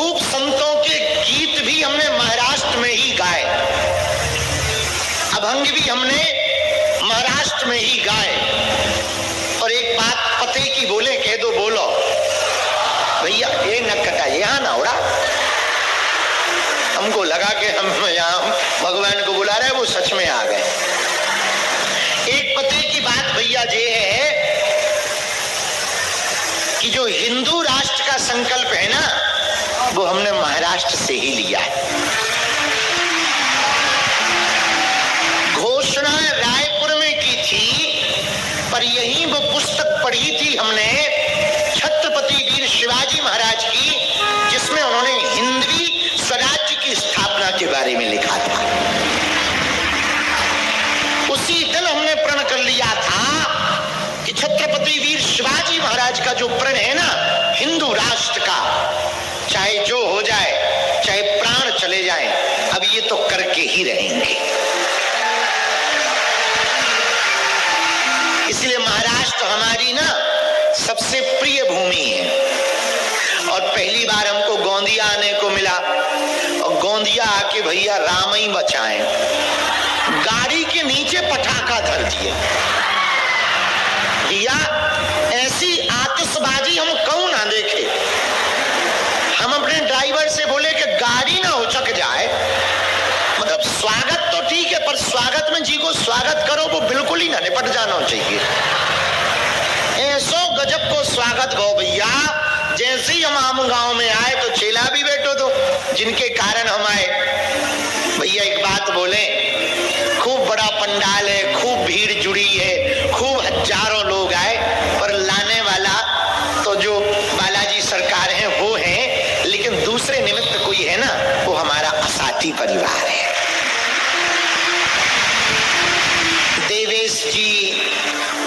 खूब संतों के गीत भी हमने महाराष्ट्र में ही गाए, अभंग भी हमने महाराष्ट्र में ही गाए। और एक बात पते की बोले, कह दो बोलो भैया, ये न कटा, यहाँ ना उड़ा। हमको लगा कि हम यहाँ भगवान को बुला रहे हैं, वो सच में आ गए। एक पते की बात भैया ये है कि जो हिंदू राष्ट्र का संकल्प है ना, वो हमने महाराष्ट्र से ही लिया है। घोषणा रायपुर में की थी, पर यही वो पुस्तक पढ़ी थी हमने छत्रपति वीर शिवाजी महाराज की, जिसमें उन्होंने हिंदवी स्वराज्य की स्थापना के बारे में लिखा था। उसी दिन हमने प्रण कर लिया था कि छत्रपति वीर शिवाजी महाराज का जो प्रण है ना हिंदू राष्ट्र का, चाहे जो हो जाए, चाहे प्राण चले जाए, अब ये तो करके ही रहेंगे। इसलिए महाराष्ट्र हमारी ना सबसे प्रिय भूमि है। और पहली बार हमको गोंदिया आने को मिला, और गोंदिया आके भैया राम ही बचाएं, गाड़ी के नीचे पटाखा धर दिए। भैया ऐसी आतिशबाजी हम कौन ना देखे। हम अपने ड्राइवर से बोले कि गाड़ी ना उचक जाए, मतलब स्वागत तो ठीक है, पर स्वागत में जी को स्वागत करो वो बिल्कुल ही ना निपट जाना चाहिए। ऐसो गजब को स्वागत गो भैया, जैसे ही हम आम गांव में आए तो चेला भी बैठो दो, जिनके कारण हम आए। भैया एक बात बोले, खूब बड़ा पंडाल है, खूब भीड़ जुड़ी है, खूब हजारों लोग आए, पर लाने वाला तो जो बालाजी सरकार है वो है, लेकिन दूसरे निमित्त कोई है ना, वो हमारा असाथी परिवार है। देवेश जी,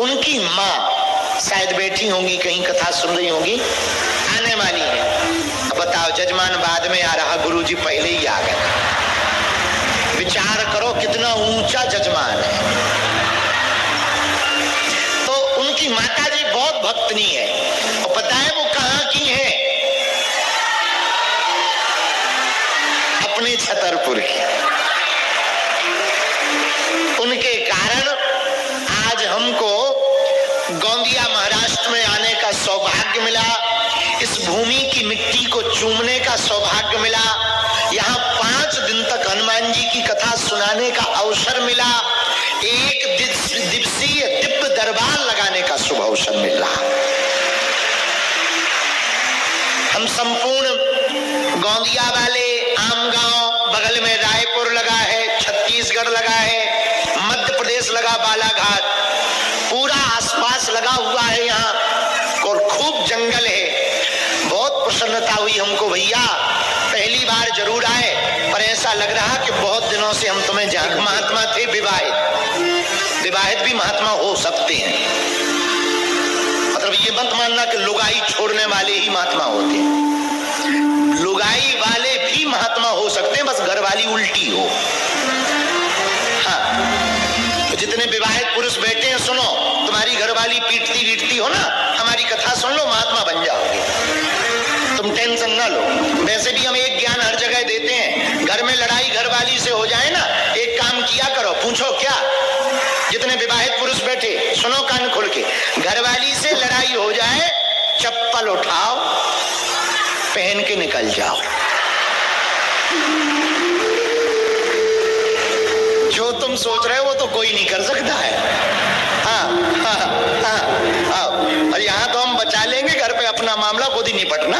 उनकी माँ शायद बैठी होंगी, कहीं कथा सुन रही होंगी, आने वाली है। अब बताओ, जजमान बाद में आ रहा, गुरुजी पहले ही आ गए। विचार करो कितना ऊंचा जजमान है। तो उनकी माता जी बहुत भक्तनी है, और पता है वो कहाँ की है? अपने छतरपुर की। उनके कारण आज हमको गोंदिया महाराष्ट्र में आने का सौभाग्य मिला, इस भूमि की मिट्टी को चूमने का सौभाग्य मिला, यहाँ 5 दिन तक हनुमान जी की कथा सुनाने का अवसर मिला, एक दिवसीय दिव्य दरबार लगाने का शुभ अवसर मिल रहा। हम संपूर्ण गोंदिया वाले, आम गांव बगल में रायपुर लगा है, छत्तीसगढ़ लगा है, मध्य प्रदेश लगा बालाघाट, पूरा आसपास लगा हुआ है यहाँ, और खूब जंगल है। बहुत प्रसन्नता हुई हमको भैया, पहली बार जरूर आए, पर ऐसा लग रहा कि बहुत दिनों से हम तुम्हें जान। महात्मा थे विवाहित भी महात्मा हो सकते हैं, मतलब ये मत मानना कि लुगाई छोड़ने वाले ही महात्मा होते हैं, लुगाई वाले भी महात्मा हो सकते हैं, बस घरवाली उल्टी हो। हाँ, तो जितने विवाहित पुरुष बैठे हैं सुनो, तुम्हारी घरवाली पीटती वीटती हो ना, हमारी कथा सुन लो, महात्मा बन जाओगे, तुम टेंशन ना लो। वैसे भी हम एक ज्ञान हर जगह देते हैं, घर में लड़ाई घरवाली से हो जाए ना, एक काम किया करो, पूछो क्या? जितने विवाहित पुरुष बैठे सुनो कान खोल के, घरवाली से लड़ाई हो जाए, चप्पल उठाओ, पहन के निकल जाओ। जो तुम सोच रहे हो वो तो कोई नहीं कर सकता है। हाँ हाँ हाँ हाँ, और यहाँ तो हम बचा लेंगे, घर पे अपना मामला खुद ही निपटना।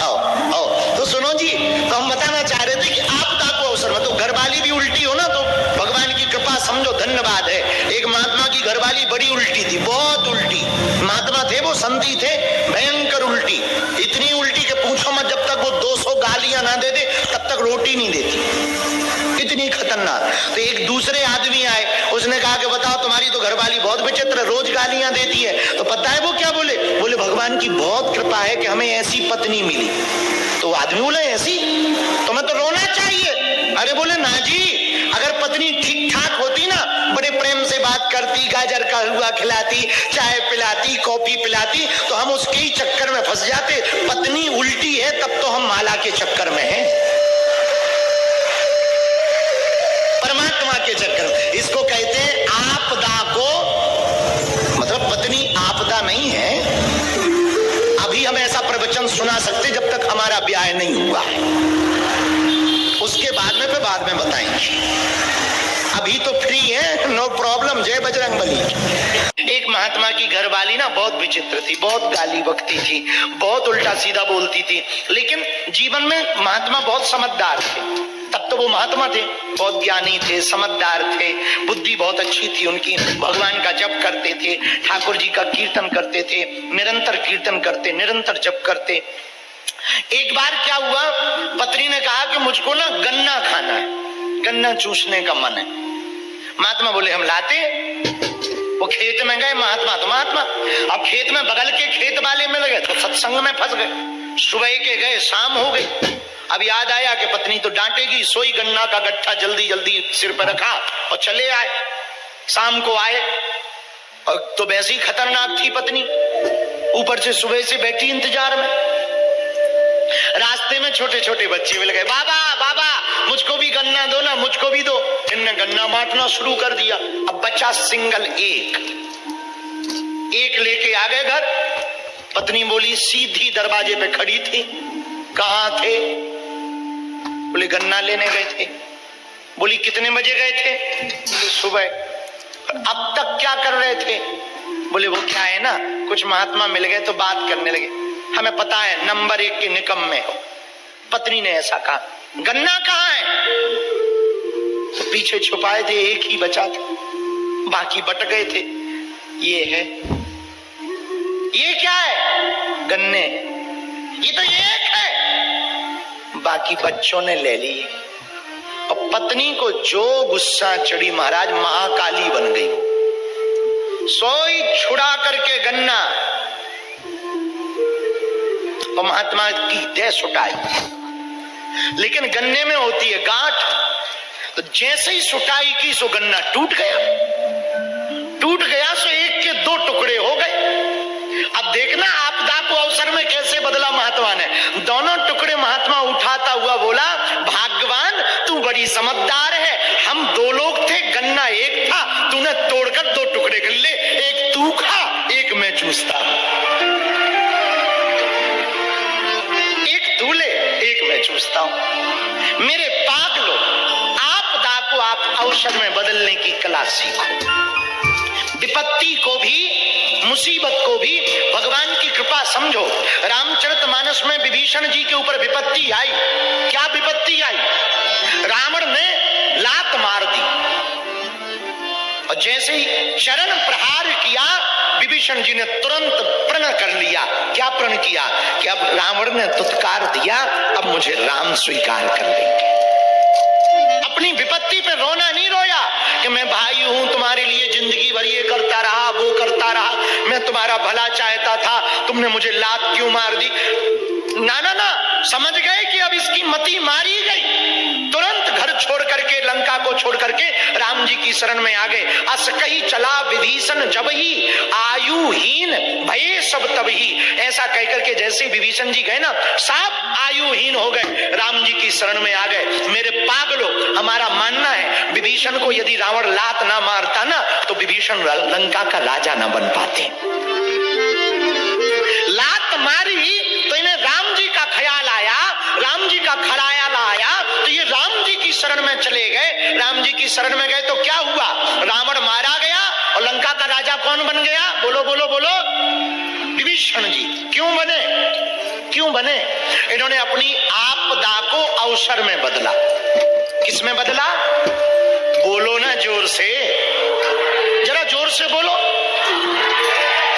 आओ आओ, तो सुनो जी, तो हम बताना चाह रहे थे कि आपदा को अवसर में तो घरवाली भी उल्टी हो ना, तो भगवान की कृपा समझो, धन्यवाद है। एक महात्मा की घरवाली बड़ी उल्टी थी, बहुत उल्टी। महात्मा थे वो, संती थे, भयंकर उल्टी, इतनी उल्टी कि पूछो मत, जब तक वो 200 गालियां ना दे दे तब तक रोटी नहीं देती, इतनी खतरनाक। तो एक दूसरे आदमी आए, उसने कहा कि बताओ तुम्हारी तो घरवाली बहुत विचित्र, रोज गालियां देती है। तो पता है वो क्या बोले? बोले भगवान की बहुत कृपा है कि हमें ऐसी पत्नी मिली। तो आदमी बोले ऐसी? तुम्हें तो रोना चाहिए। अरे बोले ना जी, अगर पत्नी ठीक ठाक होती ना, बड़े प्रेम से बात करती, गाजर का हलवा खिलाती, चाय पिलाती, कॉफी पिलाती, तो हम उसके ही चक्कर में फंस जाते। पत्नी उल्टी है तब तो हम माला के चक्कर में है, परमात्मा के चक्कर में। इसको कहते हैं आपदा को, मतलब पत्नी आपदा नहीं है। अभी हम ऐसा प्रवचन सुना सकते जब तक हमारा ब्याह नहीं हुआ है, उसके बाद में बताएंगे। अभी तो फ्री है, नो प्रॉब्लम। जय बजरंगबली। एक महात्मा की घरवाली ना बहुत विचित्र थी, बहुत गाली बकती थी, बहुत उल्टा सीधा बोलती थी, लेकिन जीवन में महात्मा बहुत समझदार थे। तब तो वो महात्मा थे, बहुत ज्ञानी थे, समझदार थे, बुद्धि बहुत अच्छी थी उनकी, भगवान का जप करते थे, ठाकुर जी का कीर्तन करते थे, निरंतर कीर्तन करते, निरंतर जप करते। एक बार क्या हुआ, पत्नी ने कहा कि मुझको ना गन्ना खाना है, गन्ना चूसने का मन है। महात्मा बोले हम लाते। वो खेत में गए, महात्मा तो महात्मा, अब खेत में बगल के खेत वाले मिल गए तो सत्संग में फंस गए। सुबह के गए, शाम हो गई। अब याद आया कि पत्नी तो डांटेगी, सोई गन्ना का गट्ठा जल्दी जल्दी सिर पर रखा और चले आए। शाम को आए और तो वैसी खतरनाक थी पत्नी, ऊपर से सुबह से बैठी इंतजार में। रास्ते में छोटे छोटे बच्चे मिल गए, बाबा बाबा मुझको भी गन्ना दो ना, मुझको भी दो। इनने गन्ना बांटना शुरू कर दिया। अब बच्चा सिंगल एक लेके आ गए घर। पत्नी बोली, सीधी दरवाजे पे खड़ी थी। कहाँ थे? बोले गन्ना लेने गए थे। बोली कितने बजे गए थे? बोले सुबह। अब तक क्या कर रहे थे? बोले वो क्या है ना, कुछ महात्मा मिल गए तो बात करने लगे, हमें पता है नंबर 1 के निकम में हो। पत्नी ने ऐसा कहा। गन्ना कहाँ है? तो पीछे छुपाए थे, एक ही बचा था, बाकी बट गए थे। ये है, ये क्या है? गन्ने। ये तो एक है, बाकी बच्चों ने ले ली। और पत्नी को जो गुस्सा चढ़ी महाराज, महाकाली बन गई। सोई छुड़ा करके गन्ना और महात्मा की देह सुटाई। लेकिन गन्ने में होती है गांठ, तो जैसे ही सुटाई की सो गन्ना टूट गया। टूट गया सो एक के 2 टुकड़े हो गए। अब देखना आपदा को अवसर में कैसे बदला महात्मा ने। दोनों टुकड़े महात्मा उठाता हुआ बोला, भाग्यवान तू बड़ी समझदार है, हम 2 लोग थे, गन्ना एक था, तूने तोड़कर 2 टुकड़े कर ले, एक तू खा, एक मैं चूसता। एक तू ले, एक मैं चूसता हूं। मेरे पागलों, आपदा को आप अवसर में बदलने की कला सीखो। विपत्ति को भी, मुसीबत को भी भगवान की कृपा समझो। रामचरितमानस में विभीषण जी के ऊपर विपत्ति आई। क्या विपत्ति आई? रावण ने लात मार दी और जैसे ही चरण प्रहार किया, विभीषण जी ने तुरंत प्रण कर लिया। क्या प्रण किया? कि अब रावण ने तुत्कार दिया, अब मुझे राम स्वीकार कर लेंगे। अपनी विपत्ति पे रोना नहीं रोया कि मैं भाई हूं, तुम्हारे लिए जिंदगी भर ये करता रहा, वो करता रहा, मैं तुम्हारा भला चाहता था, तुमने मुझे लात क्यों मार दी। ना ना ना, समझ गए कि अब इसकी मति मारी गई। तुरंत घर छोड़ करके, लंका को छोड़ करके राम जी की शरण में आ गए। अस कही चला विभीषण जब ही, आयुहीन भये सब तब ही। ऐसा कहकर के जैसे विभीषण जी गए ना, सब आयुहीन हो गए, राम जी की शरण में आ गए। मेरे पागलों, हमारा मानना है विभीषण को यदि रावण लात ना मारता ना, तो विभीषण लंका का राजा ना बन पाते। लात मारी तो इन्हें राम जी का ख्याल आया, राम जी का ख्याल आया तो ये राम जी की शरण में चले गए। राम जी की शरण में गए तो क्या हुआ? रावण मारा गया और लंका का राजा कौन बन गया? बोलो बोलो बोलो, विभीषण जी। क्यों बने? क्यों बने? इन्होंने अपनी आपदा को अवसर में बदला। किस में बदला? बोलो ना जोर से, जरा जोर से बोलो।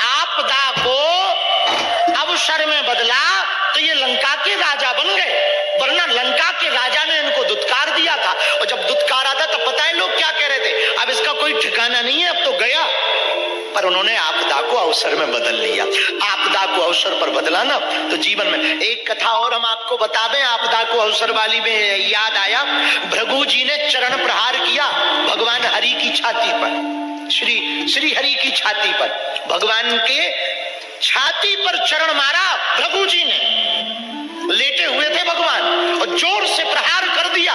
आपदा को अवसर में बदला तो ये लंका के राजा बन गए, वरना लंका के राजा ने इनको दुत्कार दिया था। और जब दुत्कारा था तब पता है लोग क्या कह रहे थे, अब इसका कोई ठिकाना नहीं है, अब तो गया। पर उन्होंने आपदा को अवसर में बदल लिया। आपदा को अवसर पर बदला ना तो जीवन में। एक कथा और हम आपको बता दें, आपदा को अवसर वाली में याद आया। भृगु जी ने चरण प्रहार किया भगवान हरि की छाती पर, श्री हरि की छाती पर, भगवान के छाती पर चरण मारा भृगु जी ने। लेटे हुए थे भगवान, जोर से प्रहार कर दिया।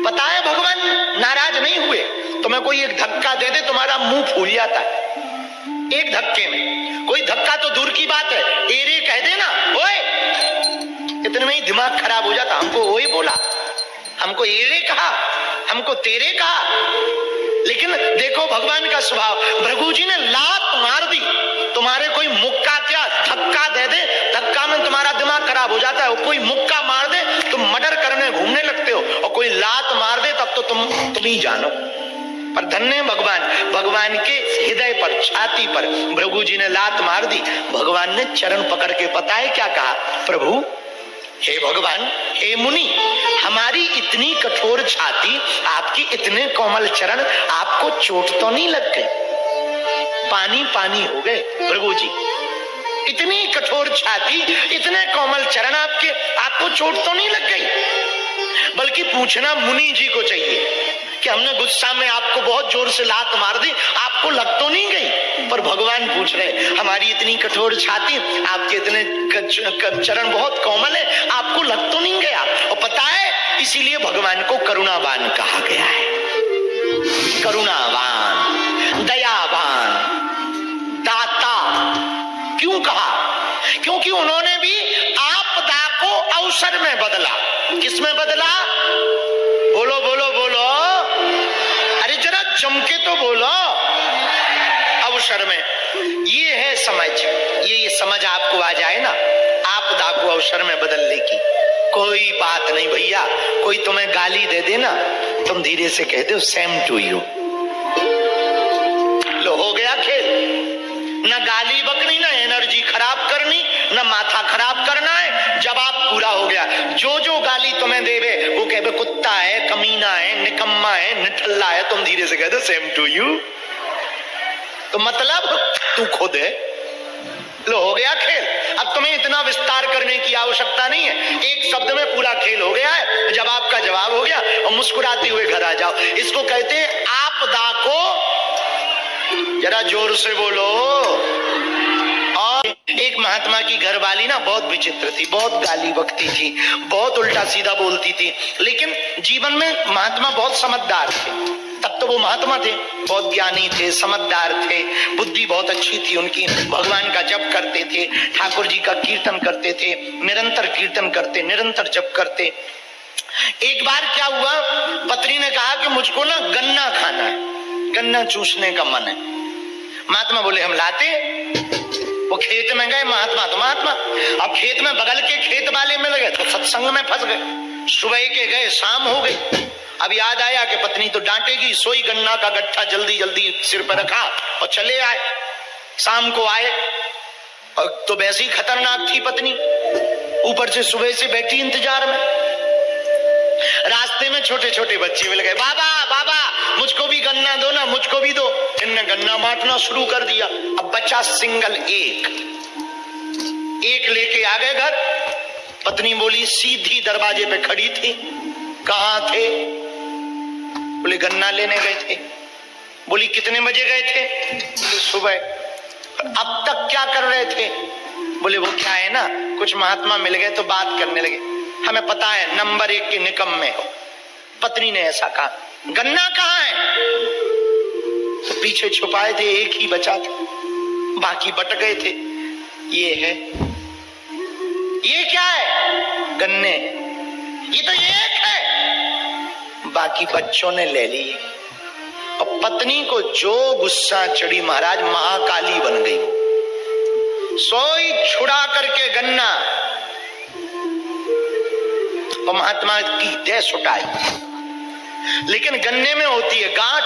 पता है भगवान नाराज नहीं हुए। तुम्हें कोई एक धक्का दे दे तुम्हारा मुंह फूल जाता है एक धक्के में। कोई धक्का तो दूर की बात है, एरे कह देना ओए, इतने में ही दिमाग खराब हो जाता। हमको ओए बोला, हमको एरे कहा, हमको तेरे कहा। लेकिन देखो भगवान का स्वभाव, भृगु जी ने लात मार दी। तुम्हारे कोई मुक्का क्या धक्का दे दे, धक्का में तुम्हारा दिमाग खराब हो जाता है। कोई मुक्का मार दे तुम मर्डर करने घूमने लगते हो, और कोई लात मार दे तब तो तुम ही जानो। पर धन्य भगवान, भगवान के हृदय पर, छाती पर भृगु जी ने लात मार दी। भगवान ने चरण पकड़ के पता है क्या कहा? प्रभु, हे भगवान, हे मुनि, हमारी इतनी कठोर छाती, आपकी इतने कोमल चरण, आपको चोट तो नहीं लग गई? पानी पानी हो गए भृगु जी। इतनी कठोर छाती, इतने कोमल चरण आपके, आपको चोट तो नहीं लग गई? बल्कि पूछना मुनि जी को चाहिए कि हमने गुस्सा में आपको बहुत जोर से लात मार दी, आपको लग तो नहीं गई? पर भगवान पूछ रहे, हमारी इतनी कठोर छाती, आपके इतने चरण बहुत कोमल है, आपको लग तो नहीं गया? और पता है इसीलिए भगवान को करुणावान कहा गया है। करुणावान, दयावान, दाता। क्यों कहा? क्योंकि उन्होंने भी आपदा को अवसर में बदला। किस में बदला? बोलो बोलो बोलो, अरे जरा जम के तो बोलो। अवसर में। ये है समझ, ये समझ आपको आ जाए ना, आपदा को अवसर में बदलने की। कोई बात नहीं भैया, कोई तुम्हें गाली दे देना, तुम धीरे से कह दो सेम टू यू, लो हो गया खेल। ना गाली बकनी, ना एनर्जी खराब करनी, ना माथा खराब करना है, जवाब पूरा हो गया। जो जो गाली तुम्हें देवे वो कहे कुत्ता है, कमीना है, निकम्मा है, निठल्ला है, तुम धीरे से कह दो सेम टू यू। तो मतलब तू खुद है। लो हो गया खेल। अब तुम्हें इतना विस्तार करने की आवश्यकता नहीं है, एक शब्द में पूरा खेल हो गया है, जवाब का जवाब हो गया, और मुस्कुराते हुए घर आ जाओ। इसको कहते हैं आपदा को, जरा जोर से बोलो। और एक महात्मा की घरवाली ना बहुत विचित्र थी, बहुत गाली बकती थी, बहुत उल्टा सीधा बोलती थी, लेकिन जीवन में महात्मा बहुत समझदार थे। तब तो वो महात्मा थे, बहुत ज्ञानी थे, समझदार थे, बुद्धि बहुत अच्छी थी उनकी, भगवान का जप करते थे, ठाकुर जी का कीर्तन करते थे, निरंतर कीर्तन करते, निरंतर जप करते। एक बार क्या हुआ, पत्नी ने कहा कि मुझको ना गन्ना खाना है, गन्ना चूसने का मन है। महात्मा बोले हम लाते। वो खेत में गए, महात्मा तो महात्मा, अब खेत में बगल के खेत वाले मिल गए तो सत्संग में फंस गए। सुबह के गए, शाम हो गई। अब याद आया कि पत्नी तो डांटेगी, सोई गन्ना का गट्ठा जल्दी जल्दी सिर पर रखा और चले आए। शाम को आए और तो वैसी खतरनाक थी पत्नी, ऊपर से सुबह से बैठी इंतजार में। रास्ते में छोटे छोटे बच्चे मिल गए, बाबा बाबा मुझको भी गन्ना दो ना, मुझको भी दो। इनने गन्ना बांटना शुरू कर दिया। अब बच्चा सिंगल एक लेके आ गए घर। पत्नी बोली, सीधी दरवाजे पे खड़ी थी, कहाँ थे? बोले गन्ना लेने गए थे। बोली कितने बजे गए थे? बोले सुबह। अब तक क्या कर रहे थे? बोले वो क्या है ना, कुछ महात्मा मिल गए तो बात करने लगे, हमें पता है नंबर 1 के निकम में हो। पत्नी ने ऐसा कहा। गन्ना कहाँ है? तो पीछे छुपाए थे, एक ही बचा था, बाकी बट गए थे। ये है, ये क्या है? गन्ने। ये तो एक है, बाकी बच्चों ने ले ली। और पत्नी को जो गुस्सा चढ़ी महाराज, महाकाली बन गई। सोई छुड़ा करके गन्ना, और महात्मा की देह सुटाई। लेकिन गन्ने में होती है गांठ,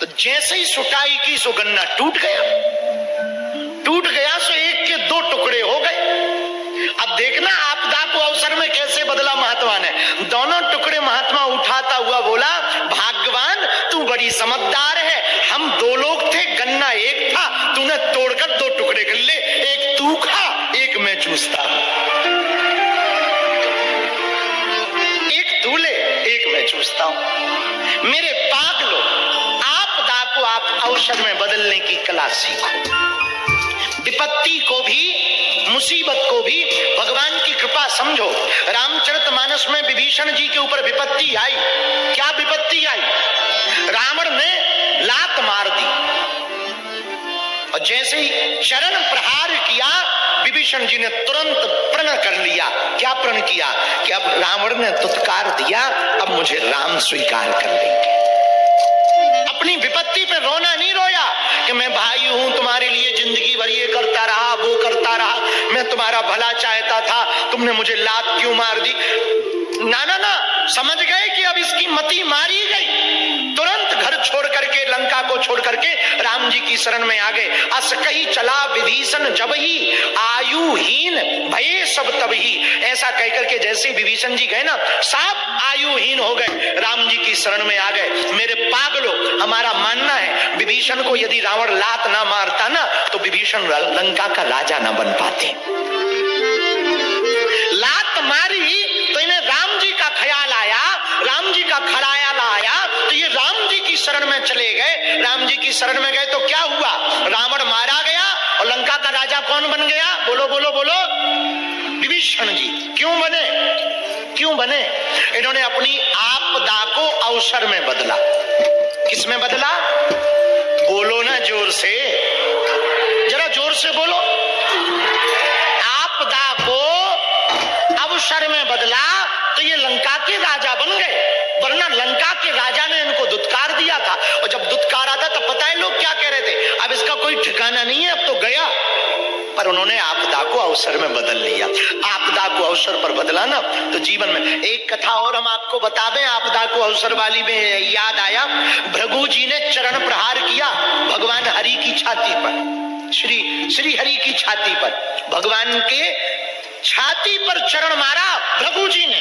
तो जैसे ही सुटाई की सो गन्ना टूट गया। टूट गया सो एक के 2 टुकड़े हो गए। अब देखना आपदा को अवसर में कैसे बदला महात्मा ने। दोनों टुकड़े महात्मा उठाता हुआ बोला, भाग्यवान तू बड़ी समझदार है, हम 2 लोग थे, गन्ना एक था, तूने तोड़कर 2 टुकड़े कर ले, एक तू खा, एक मैं चूसता। एक तू ले, एक मैं चूसता हूं। मेरे पागलों, आपदा को आप अवसर में बदलने की कला सीखो। विपत्ति को भी, मुसीबत को भी भगवान की कृपा समझो, रामचरितमानस में विभीषण जी के ऊपर विपत्ति आई। क्या विपत्ति आई? रावण ने लात मार दी और जैसे ही चरण प्रहार किया, विभीषण जी ने तुरंत प्रण कर लिया। क्या प्रण किया? कि अब रावण ने तुत्कार दिया, अब मुझे राम स्वीकार कर लेंगे। अपनी विपत्ति पे रोना नहीं रोया कि मैं भाई हूं, तुम्हारे लिए जिंदगी भर ये करता रहा, वो करता रहा, मैं तुम्हारा भला चाहता था, तुमने मुझे लात क्यों मार दी। ना ना ना, समझ गए कि अब इसकी मति मारी गई। तुरंत घर छोड़ करके, लंका को छोड़ करके राम जी की शरण में आ गए। अस कही चला विभीषण जब ही, आयुहीन भये सब तब ही। ऐसा कहकर के जैसे विभीषण जी गए ना, सब आयुहीन हो गए, राम जी की शरण में आ गए। मेरे पागलों, हमारा मानना है विभीषण को यदि रावण लात ना मारता ना, तो विभीषण लंका का राजा ना बन पाते। लात मारी तो इन्हें राम जी का ख्याल आया, राम जी का ख्याल आया तो ये राम जी की शरण में चले गए। राम जी की शरण में गए तो क्या हुआ? रावण मारा गया और लंका का राजा कौन बन गया? बोलो बोलो बोलो, विभीषण जी। क्यों बने? क्यों बने? इन्होंने अपनी आपदा को अवसर में बदला। किस में बदला? बोलो ना जोर से, जरा जोर से बोलो। आपदा को अवसर में बदला तो ये लंका के राजा बन गए, वरना लंका के राजा ने इनको दुत्कार दिया था। और जब दुत्कारा था तब पता है लोग क्या कह रहे थे? अब इसका कोई ठिकाना नहीं है, अब तो गया। पर उन्होंने आपदा को अवसर में बदल लिया। आपदा को अवसर पर बदला ना तो जीवन में। एक कथा और हम आपको बता दें, आपदा को अवसर वाली में याद आया। भृगु जी ने चरण प्रहार किया भगवान हरि की छाती पर, श्री हरि की छाती पर, भगवान के छाती पर चरण मारा भृगु जी ने।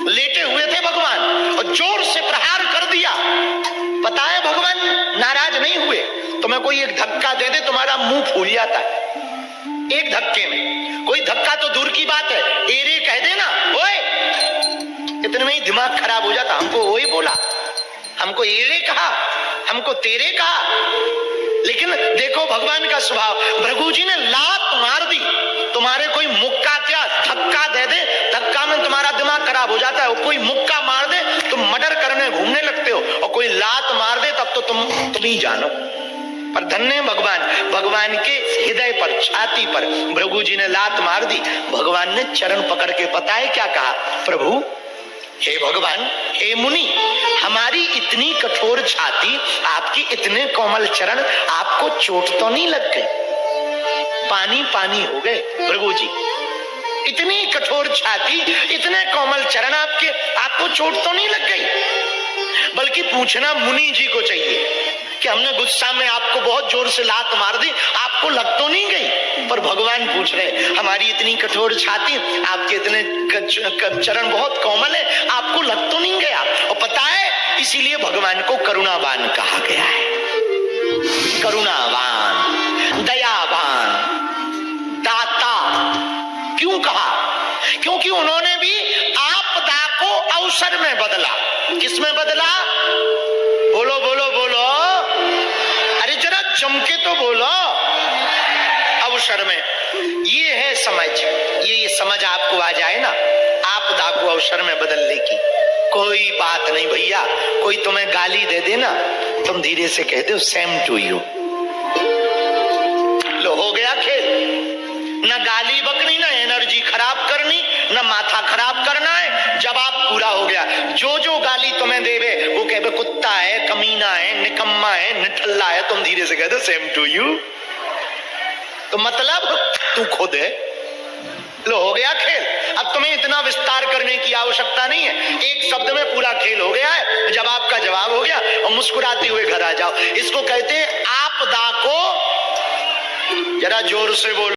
लेटे हुए थे भगवान और जोर से प्रहार कर दिया। पता है भगवान नाराज नहीं हुए। तुम्हें कोई एक धक्का दे दे, तुम्हारा मुंह फूल जाता है एक धक्के में। कोई धक्का तो दूर की बात है, एरे कह देना, ओए, इतने में ही दिमाग खराब हो जाता। हमको ओए बोला, हमको एरे कहा, हमको तेरे कहा। लेकिन देखो भगवान का स्वभाव, भृगु जी ने लात मार दी। तुम्हारे कोई मुक्का क्या धक्का दे दे, धक्का में तुम्हारा दिमाग खराब हो जाता है। कोई मुक्का मार दे तुम मर्डर करने घूमने लगते हो, और कोई लात मार दे तब तो तुम ही जानो। पर धन्य भगवान, भगवान के हृदय पर, छाती पर भृगु जी ने लात मार दी। भगवान ने चरण पकड़ के पता है क्या कहा? प्रभु, हे भगवान, हे मुनि, हमारी इतनी कठोर छाती, आपकी इतने कोमल चरण, आपको चोट तो नहीं लग गई? पानी पानी हो गए भृगु जी। इतनी कठोर छाती, इतने कोमल चरण आपके, आपको चोट तो नहीं लग गई? बल्कि पूछना मुनि जी को चाहिए कि हमने गुस्सा में आपको बहुत जोर से लात मार दी, आपको लग तो नहीं गई? पर भगवान पूछ रहे, हमारी इतनी कठोर छाती, आपके इतने चरण बहुत कोमल है, आपको लग तो नहीं गया? और पता है इसीलिए भगवान को करुणावान कहा गया है। करुणावान, दयावान, दाता। क्यों कहा? क्योंकि उन्होंने भी आपदा को अवसर में बदला। किस में बदला? बोलो बोलो बोलो, अरे जरा जम के तो बोलो। अवसर में। ये है समझ। ये समझ आपको आ जाए ना, आपदा को अवसर में बदलने की। कोई बात नहीं भैया, कोई तुम्हें गाली दे देना, तुम धीरे से कह दो सेम टू यू। लो, हो गया खेल। ना गाली बकनी, ना एनर्जी खराब करनी, ना माथा खराब करना है, जवाब पूरा हो गया। जो जो गाली तुम्हें देवे वो कहे कुत्ता है, कमीना है, निकम्मा है, निठल्ला है, तुम धीरे से कह दो सेम टू यू। तो मतलब तू खुद है। लो, हो गया खेल। अब तुम्हें इतना विस्तार करने की आवश्यकता नहीं है, एक शब्द में पूरा खेल हो गया है। जवाब का जवाब हो गया और मुस्कुराते हुए घर आ जाओ। इसको कहते हैं आपदा को, जरा जोर से बोलो।